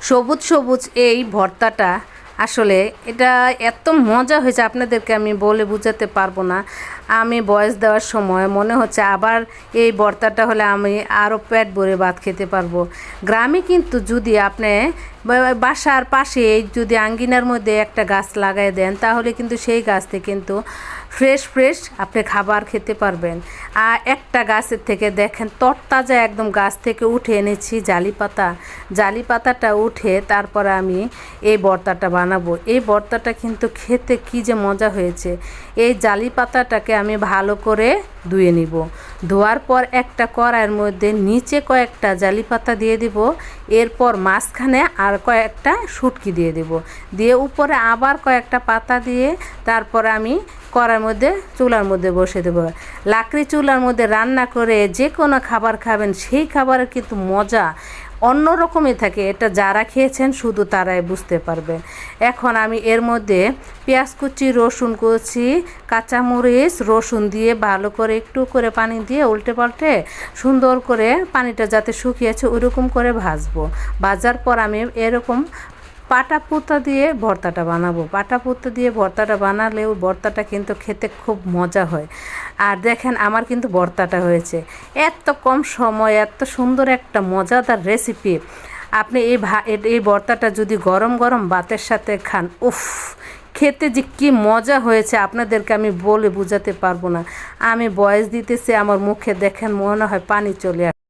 সবুজ সবুজ এই ভর্তাটা আসলে এটা এত মজা হয়েছে আপনাদেরকে আমি বলে বোঝাতে পারবো না। আমি বয়স দেওয়ার সময় মনে হচ্ছে আবার এই ভর্তাটা হলে আমি আরও পেট ভরে ভাত খেতে পারবো। গ্রামে কিন্তু যদি আপনি বাসার পাশে যদি আঙ্গিনার মধ্যে একটা গাছ লাগাই দেন তাহলে কিন্তু সেই গাছ থেকে কিন্তু ফ্রেশ ফ্রেশ আপনি খাবার খেতে পারবেন। আর একটা গাছের থেকে দেখেন তরতাজা একদম গাছ থেকে উঠে এনেছি জালি পাতাটা উঠে তারপরে আমি এই ভর্তাটা বানাবো। এই ভর্তাটা কিন্তু খেতে কি যে মজা হয়েছে। এই জালি পাতাটাকে আমি ভালো করে ধুয়ে নিব। ধোয়ার পর একটা কড়াইয়ের মধ্যে নিচে কয়েকটা জালি পাতা দিয়ে দিব, এরপর মাঝখানে আর কয়েকটা শুটকি দিয়ে দেব, দিয়ে উপরে আবার কয়েকটা পাতা দিয়ে তারপর আমি কড়াইয়ের মধ্যে চুলার মধ্যে বসে দেবো। লাকড়ি চুলার মধ্যে রান্না করে যে কোনো খাবার খাবেন সেই খাবারের কিন্তু মজা অন্য রকমই থাকে। এটা যারা খেয়েছেন শুধু তারাই বুঝতে পারবে। এখন আমি এর মধ্যে পেঁয়াজ কুচি, রসুন কুচি, কাঁচামরিচ, রসুন দিয়ে ভালো করে একটু করে পানি দিয়ে উল্টে পাল্টে সুন্দর করে পানিটা যাতে শুকিয়েছে ওইরকম করে ভাজবো। ভাজার পর আমি এরকম পাটা পুঁতা দিয়ে ভর্তাটা বানাবো। পাটা পুঁতা দিয়ে ভর্তাটা বানালেও ভর্তাটা কিন্তু খেতে খুব মজা হয়। আর দেখেন আমার কিন্তু ভর্তাটা হয়েছে এত কম সময়, এত সুন্দর একটা মজাদার রেসিপি। আপনি এই ভর্তাটা যদি গরম গরম ভাতের সাথে খান, উফ, খেতে যে কি মজা হয়েছে আপনাদেরকে আমি বলে বোঝাতে পারবো না। আমি ভয়েস দিতেছি, আমার মুখে দেখেন মনে হয় পানি চলে আসে।